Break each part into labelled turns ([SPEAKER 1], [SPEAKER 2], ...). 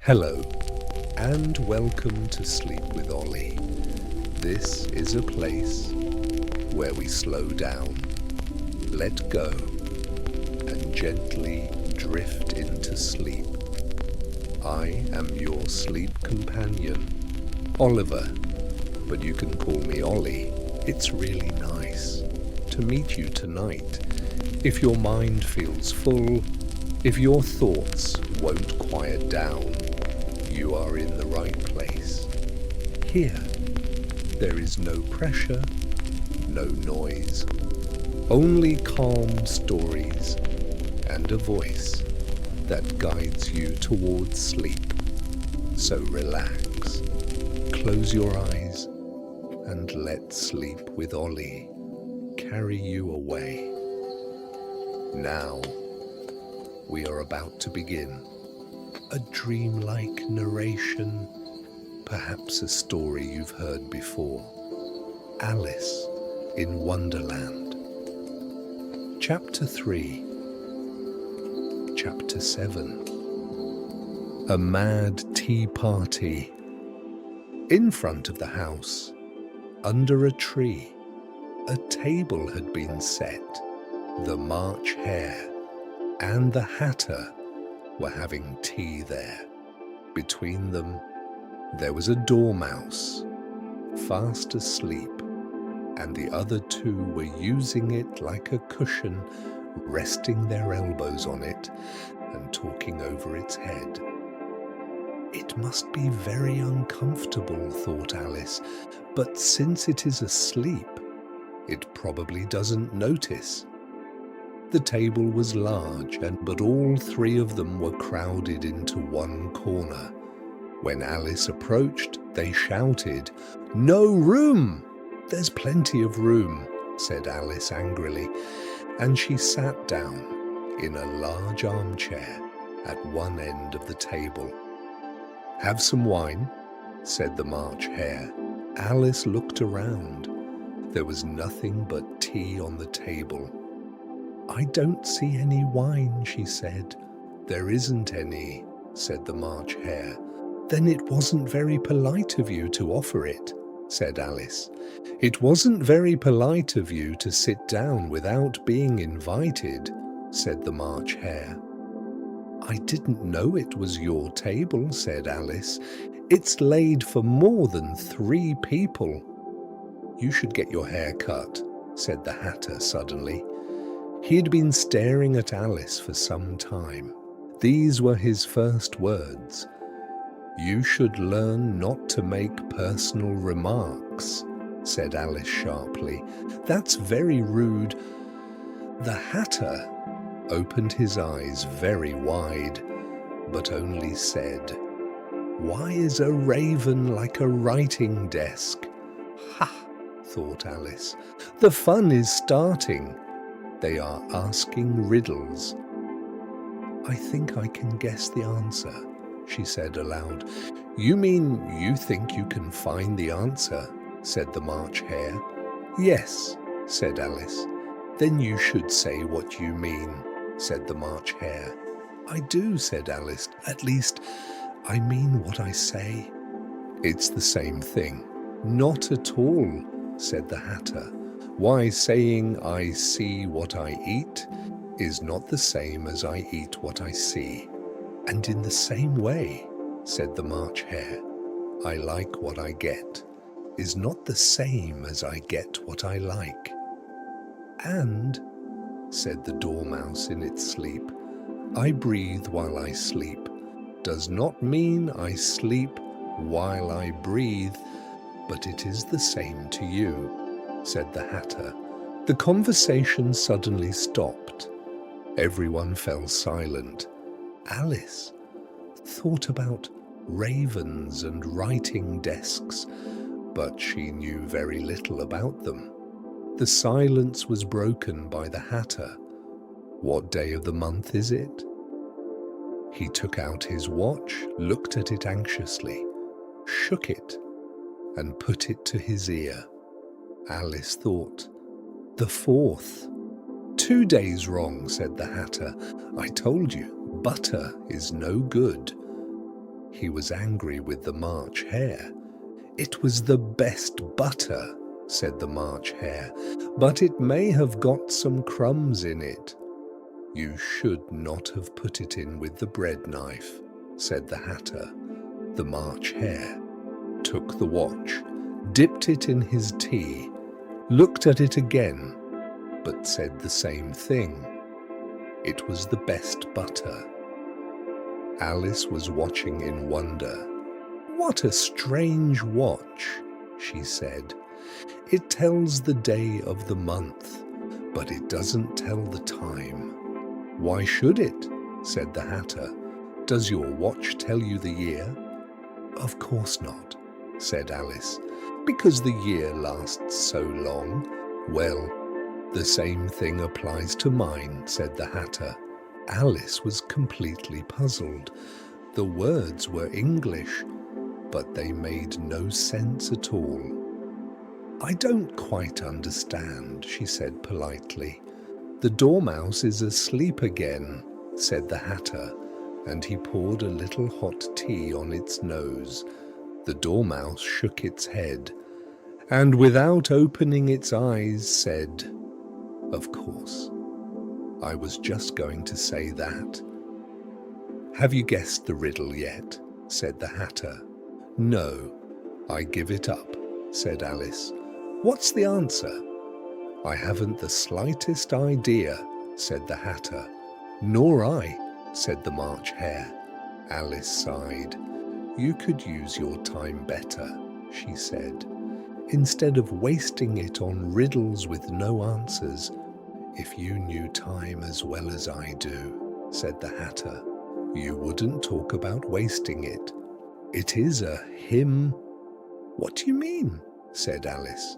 [SPEAKER 1] Hello, and welcome to Sleep with Ollie. This is a place where we slow down, let go, and gently drift into sleep. I am your sleep companion, Oliver, but you can call me Ollie. It's really nice to meet you tonight. If your mind feels full, if your thoughts won't quiet down, you are in the right place. Here, there is no pressure, no noise, only calm stories and a voice that guides you towards sleep. So relax, close your eyes, and let Sleep with Ollie carry you away. Now, we are about to begin. A dreamlike narration, perhaps a story you've heard before. Alice in Wonderland. Chapter 3. Chapter 7. A mad tea party. In front of the house, under a tree, a table had been set. The March Hare and the Hatter were having tea there. Between them, there was a dormouse, fast asleep, and the other two were using it like a cushion, resting their elbows on it and talking over its head. It must be very uncomfortable, thought Alice, but since it is asleep, it probably doesn't notice. The table was large, but all three of them were crowded into one corner. When Alice approached, they shouted, "No room!" "There's plenty of room," said Alice angrily, and she sat down in a large armchair at one end of the table. "Have some wine," said the March Hare. Alice looked around. There was nothing but tea on the table. "I don't see any wine," she said. "There isn't any," said the March Hare. "Then it wasn't very polite of you to offer it," said Alice. "It wasn't very polite of you to sit down without being invited," said the March Hare. "I didn't know it was your table," said Alice. "It's laid for more than 3 people." "You should get your hair cut," said the Hatter suddenly. He had been staring at Alice for some time. These were his first words. "You should learn not to make personal remarks," said Alice sharply. "That's very rude." The Hatter opened his eyes very wide, but only said, "Why is a raven like a writing desk?" "Ha!" thought Alice. "The fun is starting. They are asking riddles." "I think I can guess the answer," she said aloud. "You mean you think you can find the answer?" said the March Hare. "Yes," said Alice. "Then you should say what you mean," said the March Hare. "I do," said Alice. "At least, I mean what I say." "It's the same thing." "Not at all," said the Hatter. "Why, saying I see what I eat is not the same as I eat what I see." "And in the same way," said the March Hare, "I like what I get is not the same as I get what I like." "And," said the Dormouse in its sleep, "I breathe while I sleep does not mean I sleep while I breathe, but it is the same to you," said the Hatter. The conversation suddenly stopped. Everyone fell silent. Alice thought about ravens and writing desks, but she knew very little about them. The silence was broken by the Hatter. "What day of the month is it?" He took out his watch, looked at it anxiously, shook it, and put it to his ear. Alice thought, "The 4th. 2 days wrong," said the Hatter. "I told you, butter is no good." He was angry with the March Hare. "It was the best butter," said the March Hare, "but it may have got some crumbs in it." "You should not have put it in with the bread knife," said the Hatter. The March Hare took the watch, dipped it in his tea, looked at it again, but said the same thing. It was the best butter. Alice was watching in wonder. "What a strange watch," she said. "It tells the day of the month, but it doesn't tell the time." "Why should it?" said the Hatter. "Does your watch tell you the year?" "Of course not," said Alice, "because the year lasts so long." "Well, the same thing applies to mine," said the Hatter. Alice was completely puzzled. The words were English, but they made no sense at all. "I don't quite understand," she said politely. "The Dormouse is asleep again," said the Hatter, and he poured a little hot tea on its nose. The Dormouse shook its head, and without opening its eyes said, "Of course. I was just going to say that." "Have you guessed the riddle yet?" said the Hatter. "No, I give it up," said Alice. "What's the answer?" "I haven't the slightest idea," said the Hatter. "Nor I," said the March Hare. Alice sighed. "You could use your time better," she said. "Instead of wasting it on riddles with no answers. If you knew time as well as I do," said the Hatter, "you wouldn't talk about wasting it. It is a hymn." "What do you mean?" said Alice.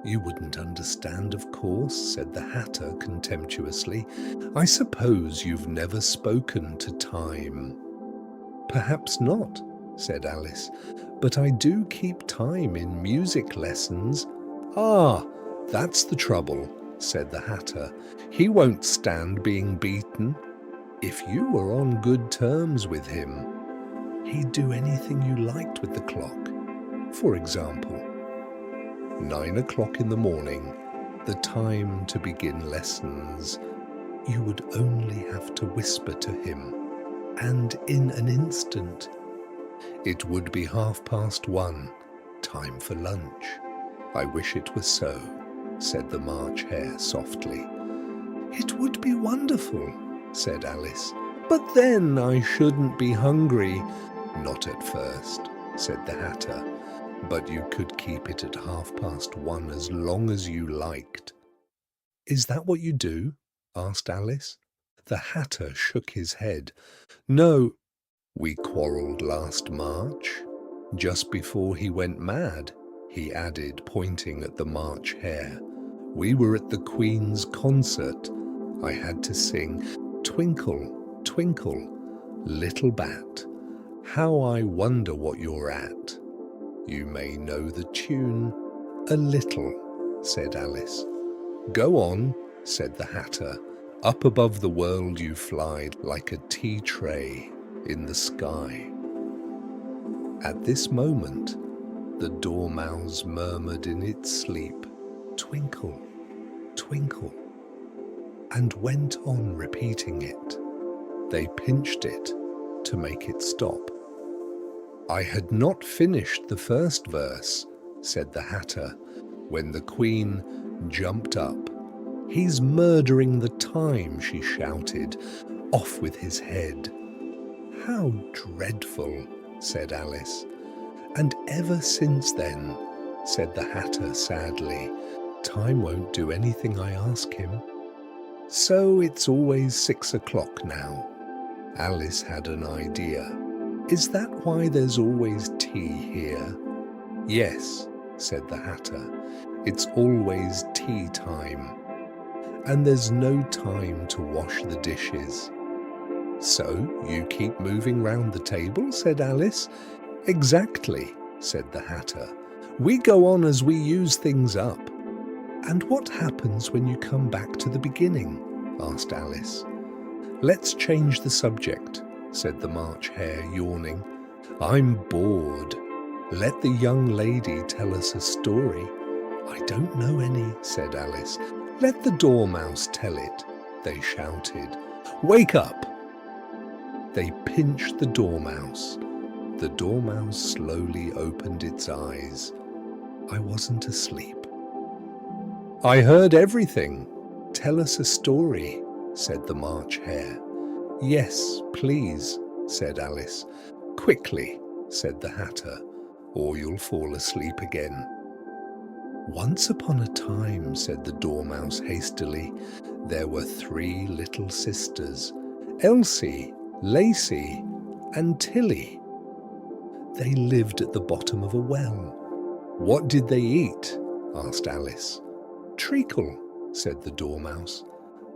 [SPEAKER 1] "You wouldn't understand, of course," said the Hatter contemptuously. "I suppose you've never spoken to time." "Perhaps not," said Alice, "but I do keep time in music lessons." "Ah, that's the trouble," said the Hatter. "He won't stand being beaten. If you were on good terms with him, he'd do anything you liked with the clock. For example, 9 o'clock in the morning, the time to begin lessons. You would only have to whisper to him, and in an instant, it would be 1:30, time for lunch." "I wish it was so," said the March Hare softly. "It would be wonderful," said Alice. "But then I shouldn't be hungry." "Not at first," said the Hatter, "but you could keep it at 1:30 as long as you liked." "Is that what you do?" asked Alice. The Hatter shook his head. "No, we quarrelled last March, just before he went mad," he added, pointing at the March Hare. "We were at the Queen's concert. I had to sing, 'Twinkle, twinkle, little bat, how I wonder what you're at.' You may know the tune a little," said Alice. "Go on," said the Hatter. "Up above the world you fly like a tea tray in the sky." At this moment, the Dormouse murmured in its sleep, "Twinkle, twinkle," and went on repeating it. They pinched it to make it stop. "I had not finished the first verse," said the Hatter, when the Queen jumped up. "He's murdering the time," she shouted. "Off with his head." "How dreadful," said Alice. "And ever since then," said the Hatter sadly, "time won't do anything I ask him. So it's always 6 o'clock now." Alice had an idea. "Is that why there's always tea here?" "Yes," said the Hatter. "It's always tea time. And there's no time to wash the dishes." "So you keep moving round the table?" said Alice. "Exactly," said the Hatter. "We go on as we use things up." "And what happens when you come back to the beginning?" asked Alice. "Let's change the subject," said the March Hare, yawning. I'm bored. Let the young lady tell us a story." "I don't know any," said Alice. "Let the Dormouse tell it," they shouted. "Wake up!" They pinched the Dormouse. The Dormouse slowly opened its eyes. "I wasn't asleep." "I heard everything. Tell us a story," said the March Hare. "Yes, please," said Alice. "Quickly," said the Hatter, "or you'll fall asleep again." "Once upon a time," said the Dormouse hastily, "there were 3 little sisters, Elsie, Lacey, and Tilly. They lived at the bottom of a well." "What did they eat?" asked Alice. "Treacle," said the Dormouse.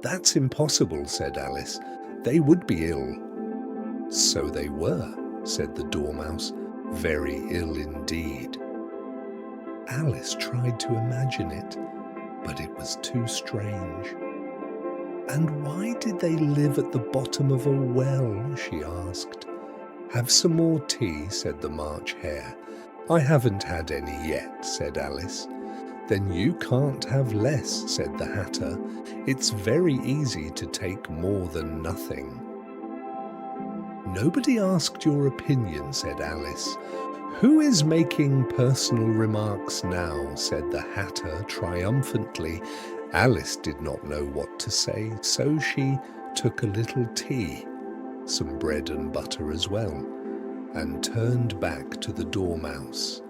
[SPEAKER 1] "That's impossible," said Alice. "They would be ill." "So they were," said the Dormouse, "very ill indeed." Alice tried to imagine it, but it was too strange. "And why did they live at the bottom of a well?" she asked. "Have some more tea," said the March Hare. "I haven't had any yet," said Alice. "Then you can't have less," said the Hatter. "It's very easy to take more than nothing." "Nobody asked your opinion," said Alice. "Who is making personal remarks now?" said the Hatter triumphantly. Alice did not know what to say, so she took a little tea, some bread and butter as well, and turned back to the Dormouse.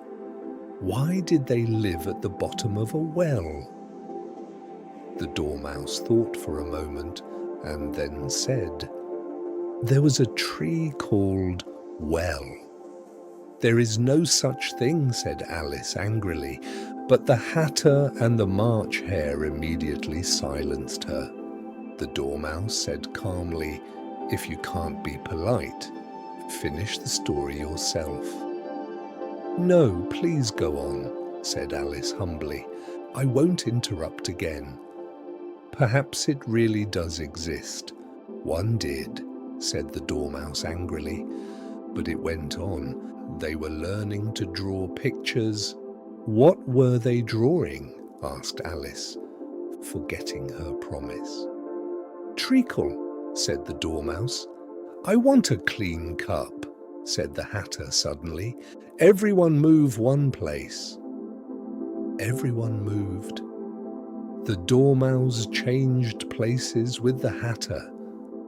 [SPEAKER 1] "Why did they live at the bottom of a well?" The Dormouse thought for a moment and then said, "There was a tree called Well." "There is no such thing," said Alice angrily, but the Hatter and the March Hare immediately silenced her. The Dormouse said calmly, "If you can't be polite, finish the story yourself." "No, please go on," said Alice humbly. "I won't interrupt again. Perhaps it really does exist." "One did," said the Dormouse angrily, but it went on. "They were learning to draw pictures." "What were they drawing?" asked Alice, forgetting her promise. "Treacle," said the Dormouse. "I want a clean cup," said the Hatter suddenly. "Everyone move one place." Everyone moved. The Dormouse changed places with the Hatter.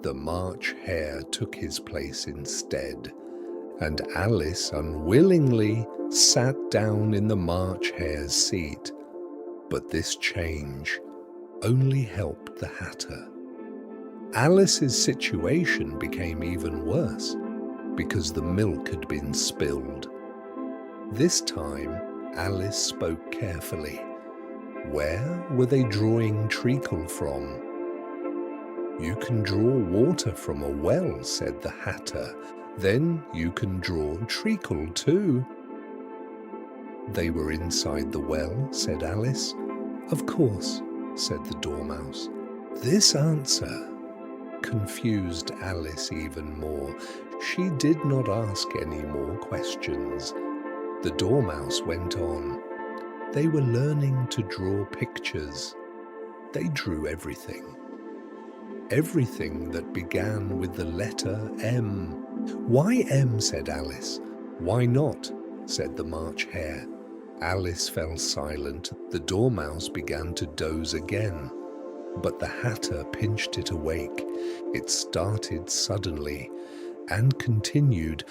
[SPEAKER 1] The March Hare took his place instead, and Alice unwillingly sat down in the March Hare's seat. But this change only helped the Hatter. Alice's situation became even worse because the milk had been spilled. This time, Alice spoke carefully. Where were they drawing treacle from? "You can draw water from a well," said the Hatter. "Then you can draw treacle too." "They were inside the well," said Alice. "Of course," said the Dormouse. This answer confused Alice even more. She did not ask any more questions. The Dormouse went on. "They were learning to draw pictures. They drew everything. Everything that began with the letter M." "Why M?" said Alice. "Why not?" said the March Hare. Alice fell silent. The Dormouse began to doze again, but the Hatter pinched it awake. It started suddenly and continued.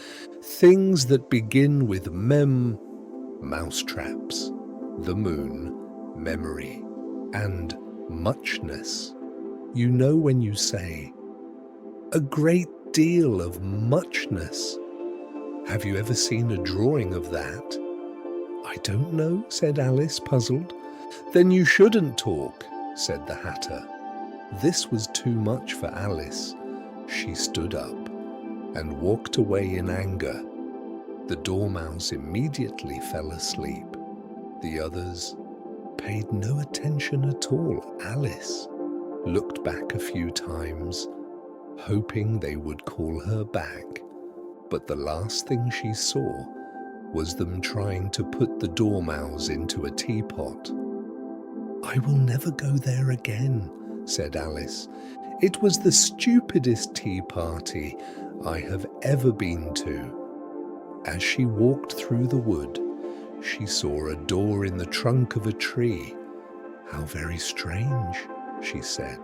[SPEAKER 1] "Things that begin with mem, mousetraps, the moon, memory, and muchness. You know when you say, 'A great deal of muchness.' Have you ever seen a drawing of that?" "I don't know," said Alice, puzzled. "Then you shouldn't talk," said the Hatter. This was too much for Alice. She stood up and walked away in anger. The Dormouse immediately fell asleep. The others paid no attention at all. Alice looked back a few times, hoping they would call her back, but the last thing she saw was them trying to put the dormouse into a teapot. "I will never go there again," said Alice. "It was the stupidest tea party I have ever been to." As she walked through the wood, she saw a door in the trunk of a tree. "How very strange," she said.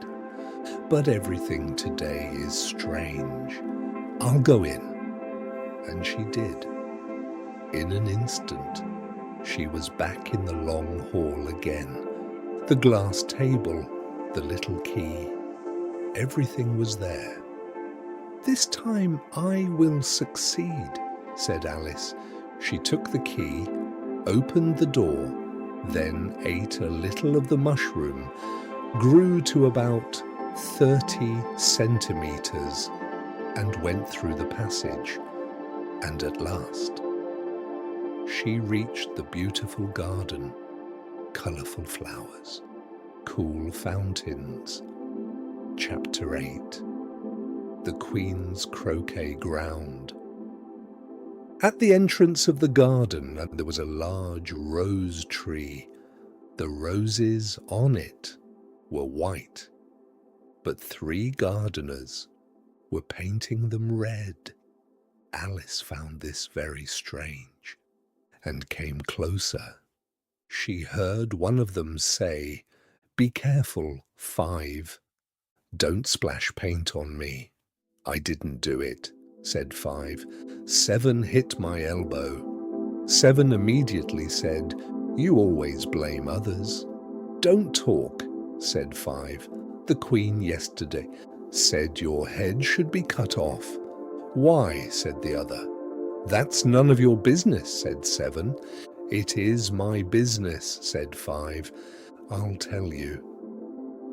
[SPEAKER 1] "But everything today is strange. I'll go in." And she did. In an instant, she was back in the long hall again. The glass table, the little key, everything was there. "This time I will succeed," said Alice. She took the key, opened the door, then ate a little of the mushroom, grew to about 30 centimeters, and went through the passage. And at last, she reached the beautiful garden, colorful flowers, cool fountains. Chapter 8: The Queen's Croquet Ground. At the entrance of the garden, there was a large rose tree. The roses on it were white, but 3 gardeners were painting them red. Alice found this very strange and came closer. She heard one of them say, "Be careful, 5. Don't splash paint on me." "I didn't do it," said 5. 7 hit my elbow. 7 immediately said, "You always blame others." "Don't talk," said 5. "The Queen yesterday said your head should be cut off." "Why?" said the other. "That's none of your business," said 7. "It is my business," said 5. "I'll tell you.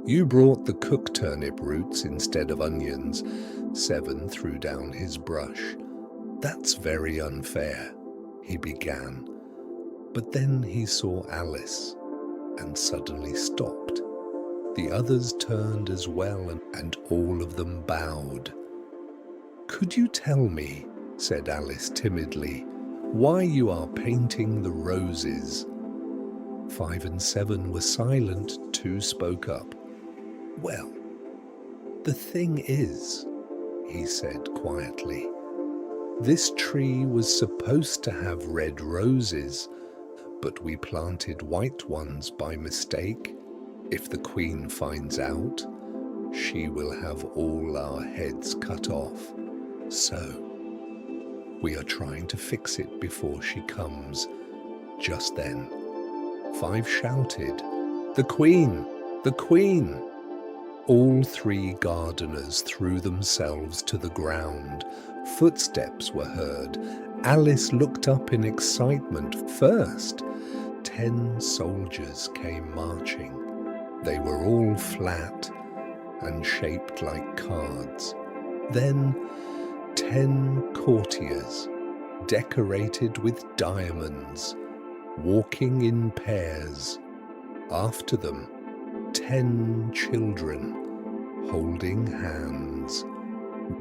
[SPEAKER 1] You brought the cooked turnip roots instead of onions." 7 threw down his brush. "That's very unfair," he began. But then he saw Alice and suddenly stopped. The others turned as well, and all of them bowed. "Could you tell me," said Alice timidly, "why you are painting the roses?" 5 and 7 were silent. 2 spoke up. "Well, the thing is," he said quietly, "this tree was supposed to have red roses, but we planted white ones by mistake. If the Queen finds out, she will have all our heads cut off. So, we are trying to fix it before she comes." Just then, 5 shouted, "The Queen! The Queen!" All 3 gardeners threw themselves to the ground. Footsteps were heard. Alice looked up in excitement. First, 10 soldiers came marching. They were all flat and shaped like cards. Then 10 courtiers, decorated with diamonds, walking in pairs. After them, 10 children, holding hands,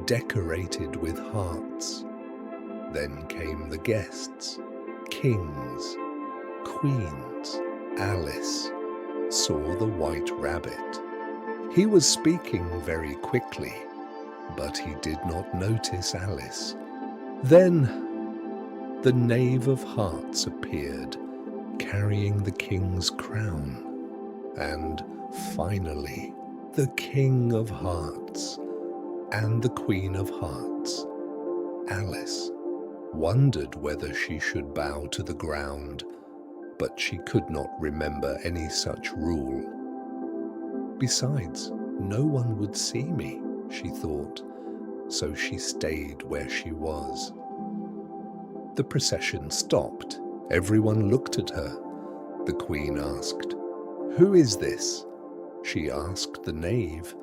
[SPEAKER 1] decorated with hearts. Then came the guests, kings, queens. Alice saw the White Rabbit. He was speaking very quickly, but he did not notice Alice. Then the Knave of Hearts appeared, carrying the king's crown. And finally, the King of Hearts and the Queen of Hearts. Alice wondered whether she should bow to the ground, but she could not remember any such rule. Besides, no one would see me, she thought, so she stayed where she was. The procession stopped. Everyone looked at her. The Queen asked, "Who is this?" She asked the knave,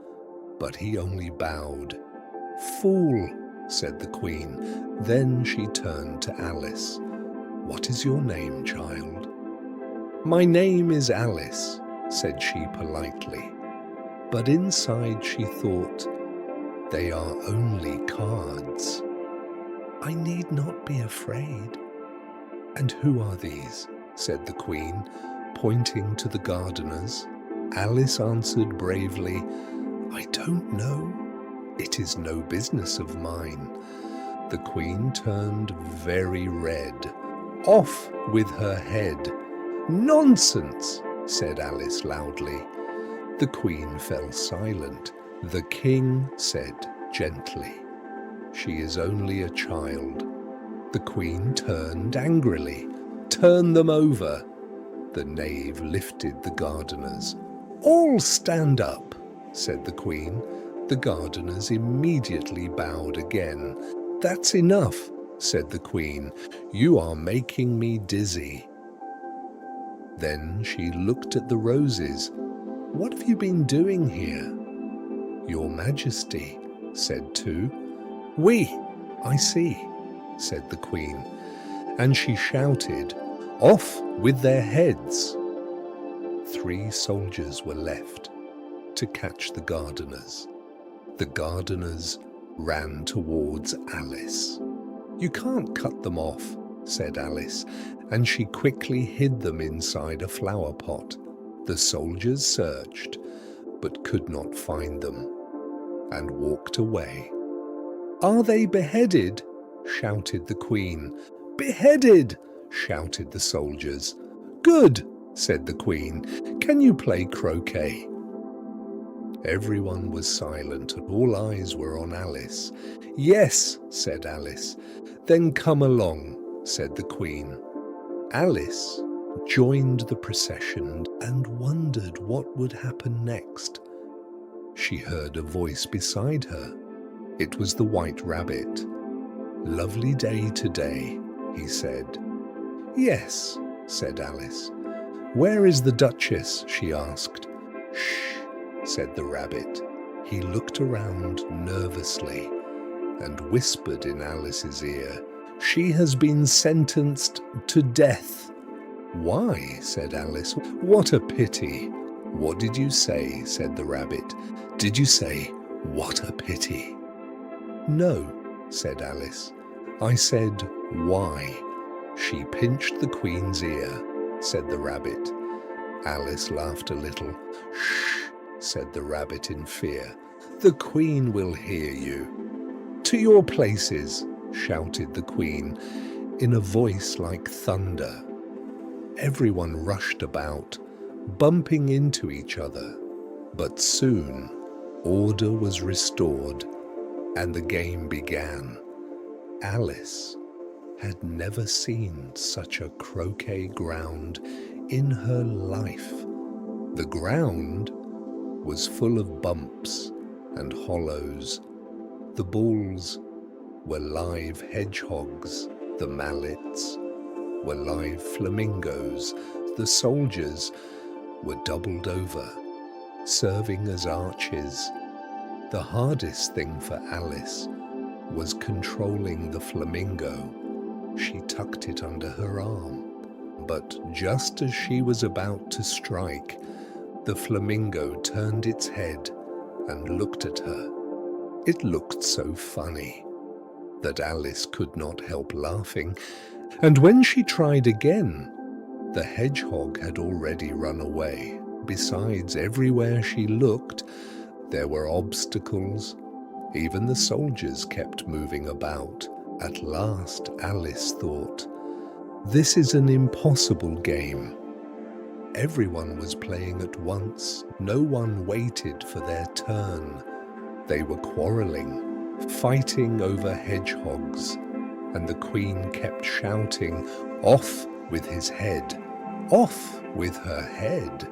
[SPEAKER 1] but he only bowed. "Fool," said the Queen. Then she turned to Alice. "What is your name, child?" "My name is Alice," said she politely. But inside she thought, "They are only cards." I need not be afraid." "And who are these?" said the Queen, pointing to the gardeners. Alice answered bravely, "I don't know. It is no business of mine." The Queen turned very red. "Off with her head!" "Nonsense!" said Alice loudly. The Queen fell silent. The King said gently, "She is only a child." The Queen turned angrily. "Turn them over!" The knave lifted the gardeners. "All stand up," said the Queen. The gardeners immediately bowed again. "That's enough," said the Queen. "You are making me dizzy." Then she looked at the roses. "What have you been doing here?" "Your Majesty," said two. "Oui, I see," said the Queen, and she shouted, "Off with their heads!" 3 soldiers were left to catch the gardeners. The gardeners ran towards Alice. "You can't cut them off," said Alice, and she quickly hid them inside a flower pot. The soldiers searched, but could not find them, and walked away. "Are they beheaded?" shouted the Queen. "Beheaded!" shouted the soldiers. "Good!" said the Queen. "Can you play croquet?" Everyone was silent, and all eyes were on Alice. "Yes," said Alice. "Then come along," said the Queen. Alice joined the procession and wondered what would happen next. She heard a voice beside her. It was the White Rabbit. "Lovely day today," he said. "Yes," said Alice. "Where is the Duchess?" she asked. "Shh," said the rabbit. He looked around nervously and whispered in Alice's ear, "She has been sentenced to death." "Why?" said Alice. "What a pity." "What did you say?" said the rabbit. "Did you say, 'What a pity'?" "No," said Alice. "I said, 'Why?'" "She pinched the Queen's ear," said the rabbit. Alice laughed a little. "Shh," said the rabbit in fear. "The Queen will hear you." "To your places," shouted the Queen, in a voice like thunder. Everyone rushed about, bumping into each other. But soon, order was restored, and the game began. Alice had never seen such a croquet ground in her life. The ground was full of bumps and hollows. The balls were live hedgehogs, the mallets were live flamingos, the soldiers were doubled over, serving as arches. The hardest thing for Alice was controlling the flamingo. She tucked it under her arm. But just as she was about to strike, the flamingo turned its head and looked at her. It looked so funny that Alice could not help laughing, and when she tried again, the hedgehog had already run away. Besides, everywhere she looked, there were obstacles. Even the soldiers kept moving about. At last, Alice thought, "This is an impossible game." Everyone was playing at once. No one waited for their turn. They were quarreling, fighting over hedgehogs, and the Queen kept shouting, "Off with his head! Off with her head!"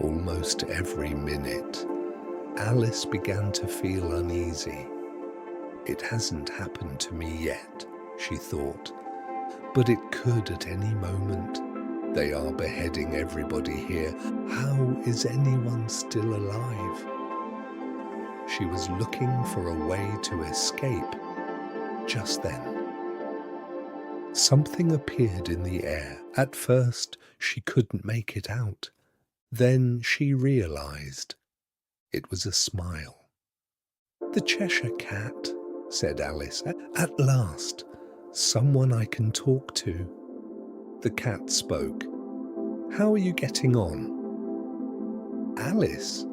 [SPEAKER 1] Almost every minute, Alice began to feel uneasy. "It hasn't happened to me yet," she thought, "but it could at any moment. They are beheading everybody here. How is anyone still alive?" She was looking for a way to escape. Just then, something appeared in the air. At first, she couldn't make it out. Then she realized it was a smile. "The Cheshire Cat," said Alice. At last, someone I can talk to. The cat spoke. How are you getting on? Alice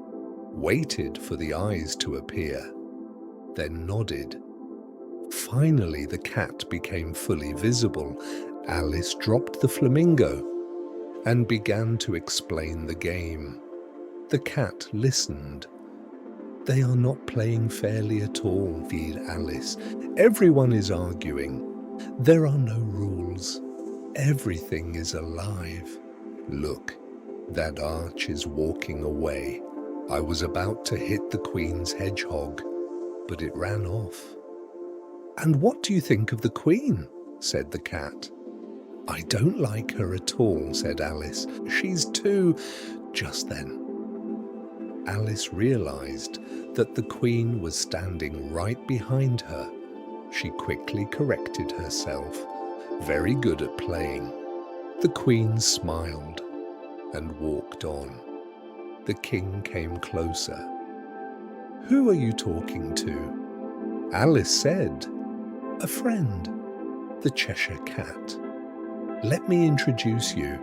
[SPEAKER 1] waited for the eyes to appear, then nodded. Finally, the cat became fully visible. Alice dropped the flamingo and began to explain the game. The cat listened. They are not playing fairly at all, feared Alice. Everyone is arguing. There are no rules. Everything is alive. Look, that arch is walking away. I was about to hit the Queen's hedgehog, but it ran off. And what do you think of the Queen? Said the cat. I don't like her at all, said Alice. She's too... Just then, Alice realized that the Queen was standing right behind her. She quickly corrected herself. Very good at playing. The Queen smiled and walked on. The King came closer. Who are you talking to? Alice said, a friend, the Cheshire Cat. Let me introduce you.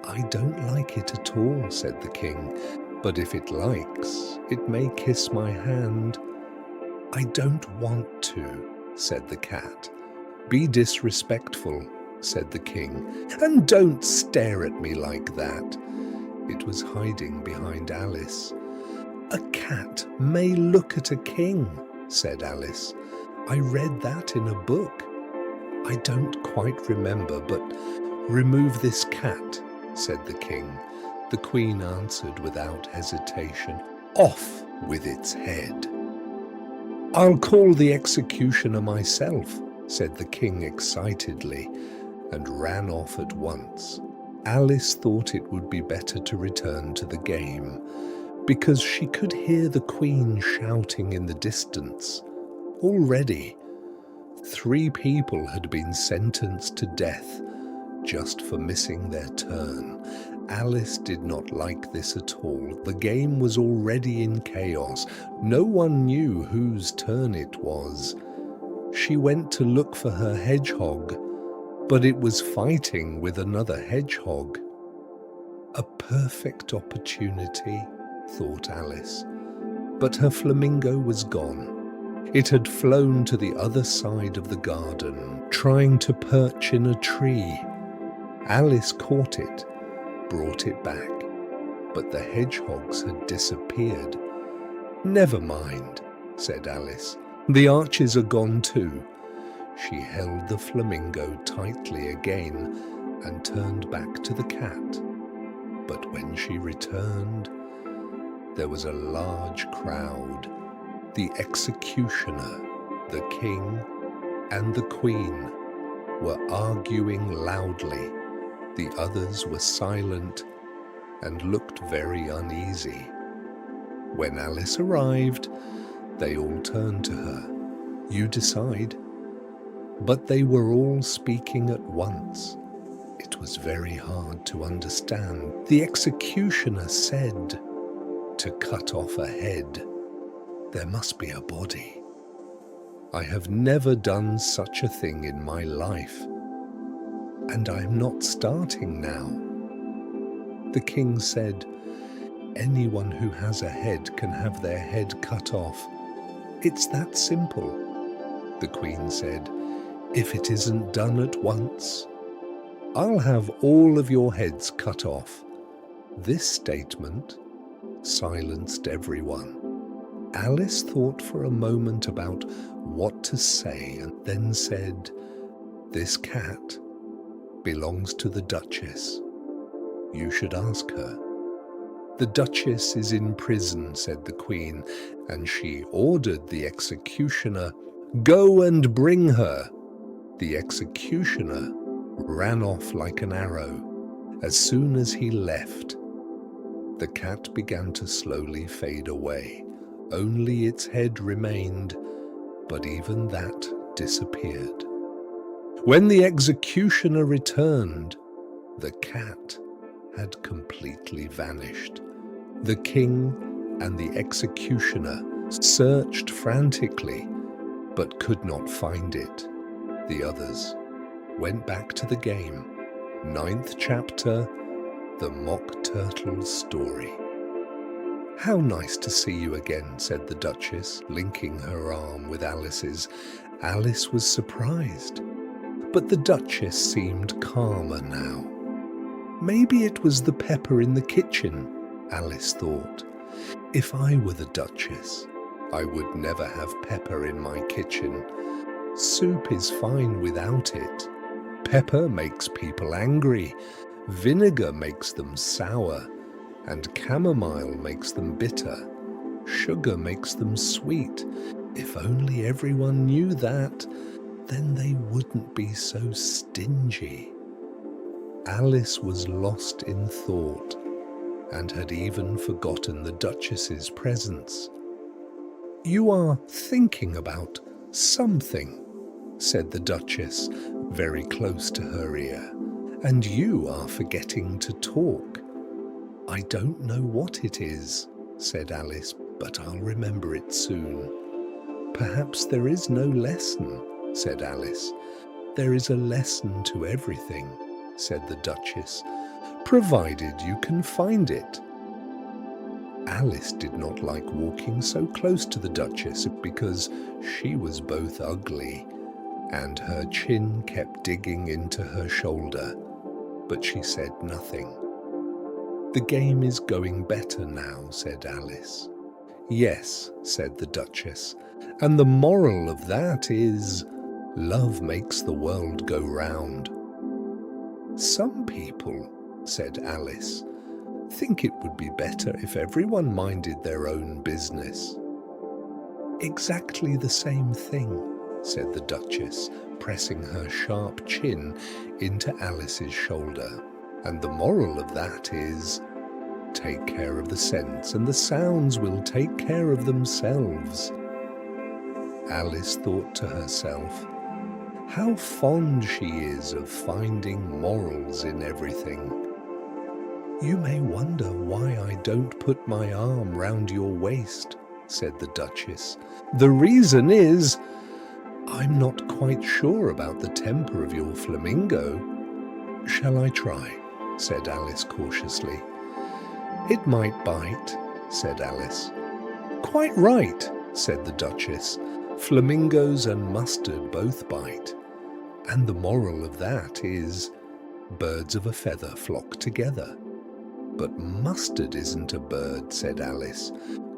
[SPEAKER 1] I don't like it at all, said the King, but if it likes, it may kiss my hand. I don't want to, said the cat. Be disrespectful, said the King, and don't stare at me like that. It was hiding behind Alice. A cat may look at a king, said Alice. I read that in a book. I don't quite remember, but remove this cat, said the King. The Queen answered without hesitation, off with its head. I'll call the executioner myself, said the King excitedly, and ran off at once. Alice thought it would be better to return to the game, because she could hear the Queen shouting in the distance. Already, 3 people had been sentenced to death just for missing their turn. Alice did not like this at all. The game was already in chaos. No one knew whose turn it was. She went to look for her hedgehog, but it was fighting with another hedgehog. A perfect opportunity, thought Alice. But her flamingo was gone. It had flown to the other side of the garden, trying to perch in a tree. Alice caught it, brought it back, but the hedgehogs had disappeared. Never mind, said Alice. The arches are gone too. She held the flamingo tightly again and turned back to the cat. But when she returned, there was a large crowd. The executioner, the King, and the Queen were arguing loudly. The others were silent and looked very uneasy. When Alice arrived, they all turned to her. You decide. But they were all speaking at once. It was very hard to understand. The executioner said, to cut off a head, there must be a body. I have never done such a thing in my life, and I am not starting now. The King said, anyone who has a head can have their head cut off. It's that simple. The Queen said, if it isn't done at once, I'll have all of your heads cut off. This statement silenced everyone. Alice thought for a moment about what to say and then said, this cat belongs to the Duchess. You should ask her. The Duchess is in prison, said the Queen, and she ordered the executioner, go and bring her. The executioner ran off like an arrow. As soon as he left, the cat began to slowly fade away. Only its head remained, but even that disappeared. When the executioner returned, the cat had completely vanished. The King and the executioner searched frantically, but could not find it. The others went back to the game. 9th chapter, The Mock Turtle's Story. "How nice to see you again," said the Duchess, linking her arm with Alice's. Alice was surprised, but the Duchess seemed calmer now. Maybe it was the pepper in the kitchen, Alice thought. If I were the Duchess, I would never have pepper in my kitchen. Soup is fine without it. Pepper makes people angry, vinegar makes them sour, and chamomile makes them bitter. Sugar makes them sweet. If only everyone knew that, then they wouldn't be so stingy. Alice was lost in thought and had even forgotten the Duchess's presence. "You are thinking about something," said the Duchess, very close to her ear, "and you are forgetting to talk." "I don't know what it is," said Alice, "but I'll remember it soon." "Perhaps there is no lesson," said Alice. "There is a lesson to everything," said the Duchess, "provided you can find it." Alice did not like walking so close to the Duchess because she was both ugly and her chin kept digging into her shoulder, but she said nothing. "The game is going better now," said Alice. "Yes," said the Duchess, "and the moral of that is, love makes the world go round." "Some people," said Alice, "think it would be better if everyone minded their own business." "Exactly the same thing," said the Duchess, pressing her sharp chin into Alice's shoulder. "And the moral of that is, take care of the scents and the sounds will take care of themselves." Alice thought to herself, how fond she is of finding morals in everything. "You may wonder why I don't put my arm round your waist," said the Duchess. "The reason is, I'm not quite sure about the temper of your flamingo." "Shall I try?" said Alice cautiously. "It might bite," said Alice. "Quite right," said the Duchess. "Flamingos and mustard both bite. And the moral of that is, birds of a feather flock together." "But mustard isn't a bird," said Alice.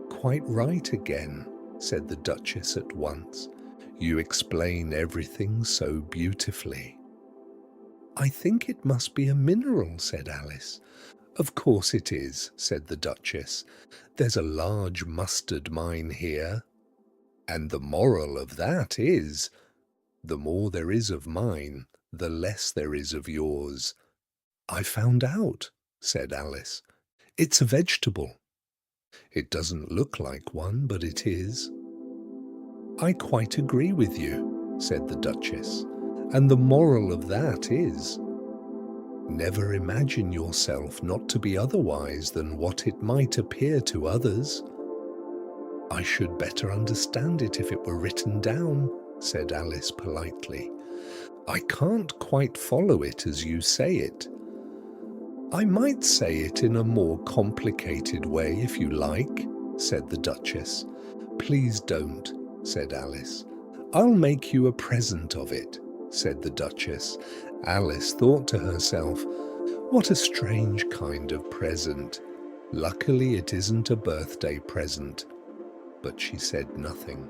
[SPEAKER 1] "Quite right again," said the Duchess at once. "You explain everything so beautifully." "I think it must be a mineral," said Alice. "Of course it is," said the Duchess. "There's a large mustard mine here. And the moral of that is, the more there is of mine, the less there is of yours." "I found out," said Alice. "It's a vegetable." "It doesn't look like one, but it is." "I quite agree with you," said the Duchess. "And the moral of that is, never imagine yourself not to be otherwise than what it might appear to others." "I should better understand it if it were written down," said Alice politely. "I can't quite follow it as you say it." "I might say it in a more complicated way if you like," said the Duchess. "Please don't," said Alice. "I'll make you a present of it," said the Duchess. Alice thought to herself, what a strange kind of present. Luckily it isn't a birthday present. But she said nothing.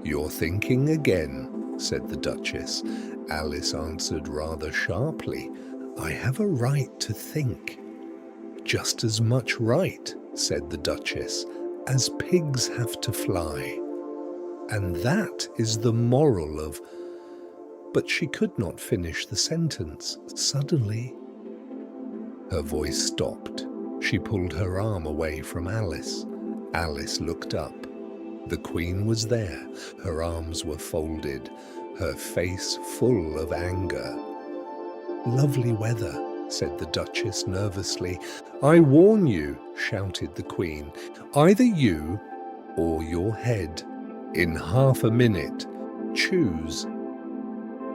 [SPEAKER 1] "You're thinking again," said the Duchess. Alice answered rather sharply, "I have a right to think." "Just as much right," said the Duchess, "as pigs have to fly. And that is the moral of—" But she could not finish the sentence. Suddenly, her voice stopped. She pulled her arm away from Alice. Alice looked up. The Queen was there. Her arms were folded, her face full of anger. "Lovely weather," said the Duchess nervously. "I warn you," shouted the Queen, "either you or your head. In half a minute choose.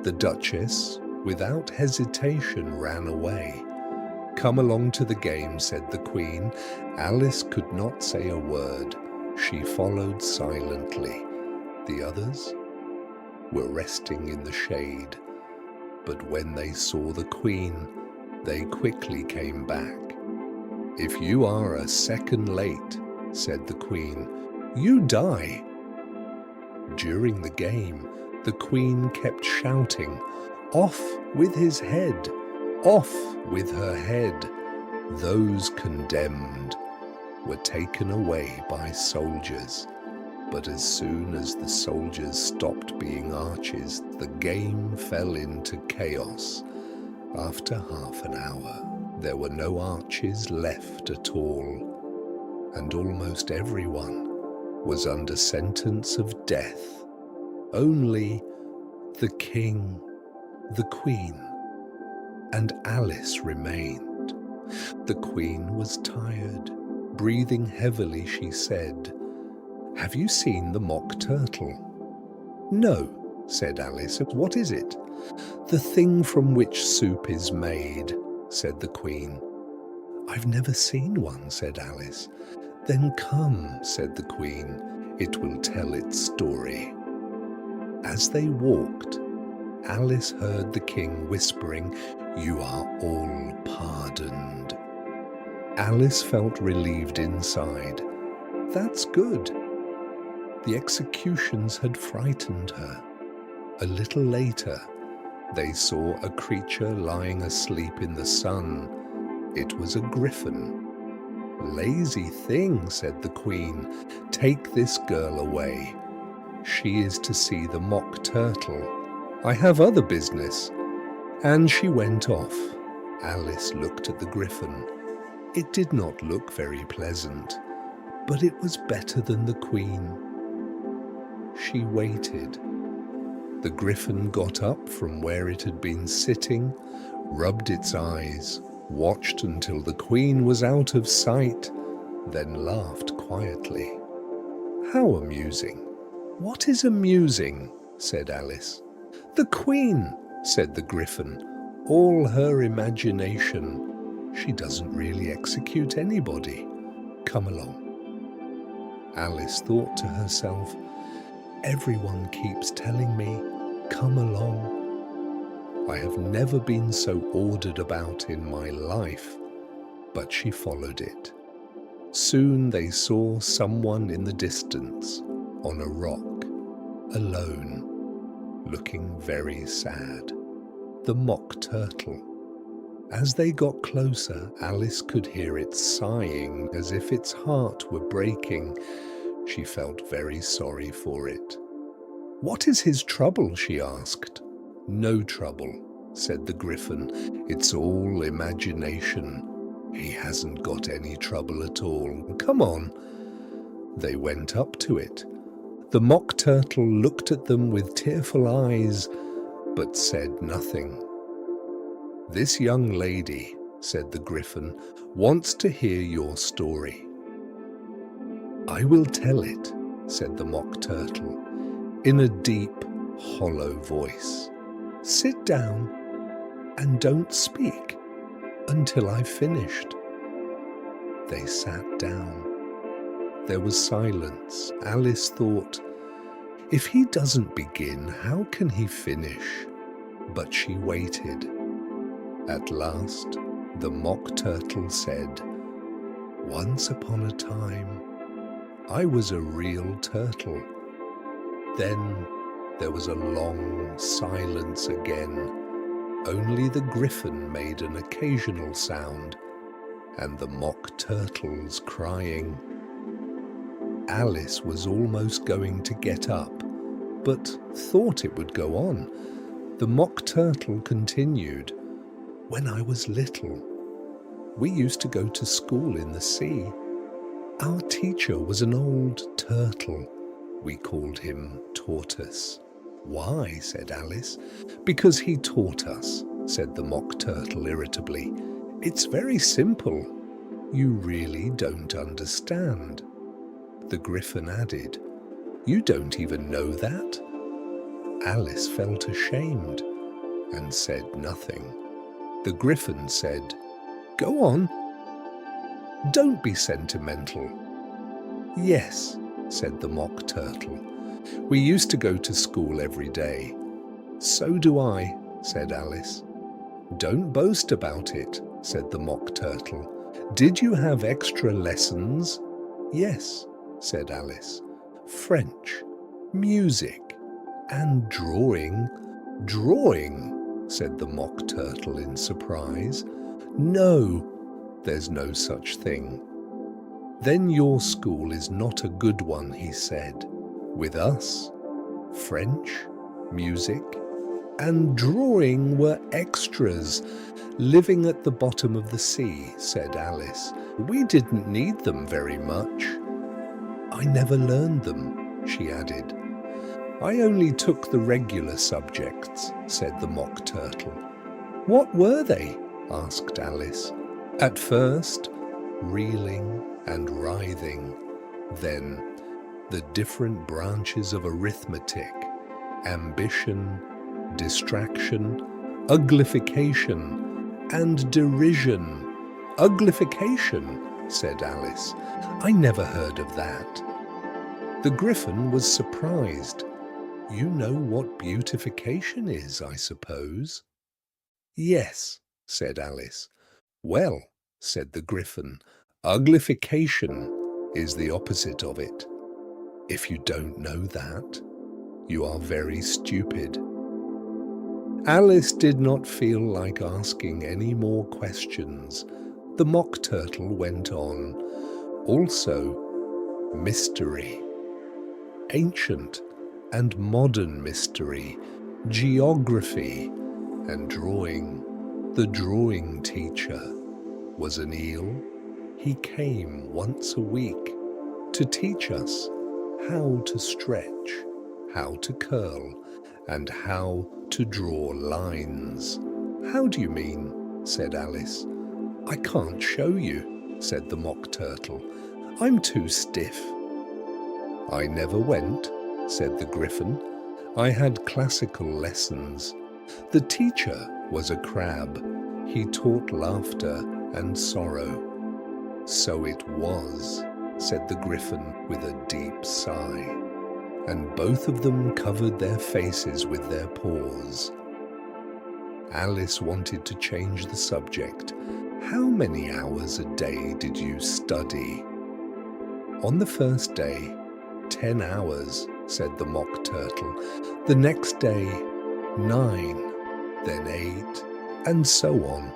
[SPEAKER 1] The Duchess, without hesitation, ran away. "Come along to the game," said the Queen. Alice could not say a word. She followed silently. The others were resting in the shade, but when they saw the Queen, they quickly came back. "If you are a second late," said the Queen, "you die." During the game, the Queen kept shouting, "Off with his head! Off with her head!" Those condemned were taken away by soldiers, but as soon as the soldiers stopped being archers, the game fell into chaos. After half an hour, there were no arches left at all, and almost everyone was under sentence of death. Only the King, the Queen, and Alice remained. The Queen was tired. Breathing heavily, she said, "Have you seen the Mock Turtle?" "No," said Alice. "What is it?" "The thing from which soup is made," said the Queen. "I've never seen one," said Alice. "Then come," said the Queen, "it will tell its story." As they walked, Alice heard the King whispering, "You are all pardoned." Alice felt relieved inside. That's good. The executions had frightened her. A little later, they saw a creature lying asleep in the sun. It was a griffin. "Lazy thing," said the Queen. "Take this girl away. She is to see the Mock Turtle. I have other business." And she went off. Alice looked at the griffin. It did not look very pleasant, but it was better than the Queen. She waited. The griffin got up from where it had been sitting, rubbed its eyes, watched until the Queen was out of sight, then laughed quietly. "How amusing!" "What is amusing?" said Alice. "The Queen," said the griffin. "All her imagination. She doesn't really execute anybody. Come along." Alice thought to herself, "Everyone keeps telling me, 'Come along.' I have never been so ordered about in my life." But she followed it. Soon they saw someone in the distance, on a rock, alone, looking very sad. The Mock Turtle. As they got closer, Alice could hear it sighing as if its heart were breaking. She felt very sorry for it. "What is his trouble?" she asked. "No trouble," said the griffin. "It's all imagination. He hasn't got any trouble at all. Come on." They went up to it. The Mock Turtle looked at them with tearful eyes, but said nothing. "This young lady," said the griffin, "wants to hear your story." "I will tell it," said the Mock Turtle, in a deep, hollow voice. "Sit down and don't speak until I've finished." They sat down. There was silence. Alice thought, "If he doesn't begin, how can he finish?" But she waited. At last, the Mock Turtle said, "Once upon a time, I was a real turtle." Then there was a long silence again. Only the griffin made an occasional sound, and the Mock Turtle's crying. Alice was almost going to get up, but thought it would go on. The Mock Turtle continued. "When I was little, we used to go to school in the sea. Our teacher was an old turtle. We called him Tortoise." "Why?" said Alice. "Because he taught us," said the Mock Turtle irritably. "It's very simple. You really don't understand." The griffin added, "You don't even know that?" Alice felt ashamed and said nothing. The Gryphon said, "Go on. Don't be sentimental." "Yes," said the Mock Turtle. "We used to go to school every day." "So do I," said Alice. "Don't boast about it," said the Mock Turtle. "Did you have extra lessons?" "Yes," said Alice. "French, music, and drawing." "Drawing?" said the Mock Turtle in surprise. "No, there's no such thing." "Then your school is not a good one," he said. "With us, French, music, and drawing were extras. Living at the bottom of the sea," said Alice. "We didn't need them very much." "I never learned them," she added. "I only took the regular subjects," said the Mock Turtle. "What were they?" asked Alice. "At first, reeling and writhing. Then, the different branches of arithmetic, ambition, distraction, uglification, and derision." "Uglification?" said Alice. "I never heard of that." The Gryphon was surprised. "You know what beautification is, I suppose?" "Yes," said Alice. "Well," said the Gryphon, "uglification is the opposite of it. If you don't know that, you are very stupid." Alice did not feel like asking any more questions. The Mock Turtle went on. "Also, mystery. Ancient and modern mystery, geography, and drawing. The drawing teacher was an eel. He came once a week to teach us how to stretch, how to curl, and how to draw lines." "How do you mean?" said Alice. "I can't show you," said the Mock Turtle. "I'm too stiff." "I never went," said the Gryphon. "I had classical lessons. The teacher was a crab. He taught laughter and sorrow." "So it was," said the Gryphon with a deep sigh, and both of them covered their faces with their paws. Alice wanted to change the subject. "How many hours a day did you study?" "On the first day, 10 hours, said the Mock Turtle. "The next day, 9, then 8, and so on."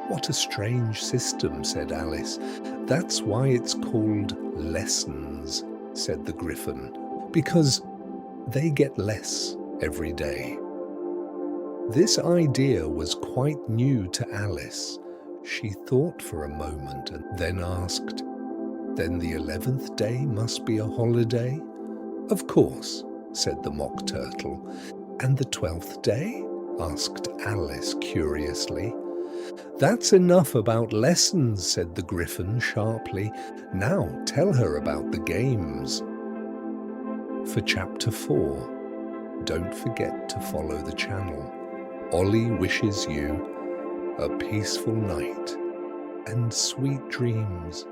[SPEAKER 1] "What a strange system," said Alice. "That's why it's called lessons," said the Gryphon, "because they get less every day." This idea was quite new to Alice. She thought for a moment and then asked, "Then the 11th day must be a holiday?" "Of course," said the Mock Turtle. "And the 12th day?" asked Alice curiously. "That's enough about lessons," said the Gryphon sharply. "Now tell her about the games." For Chapter 4, don't forget to follow the channel. Ollie wishes you a peaceful night and sweet dreams.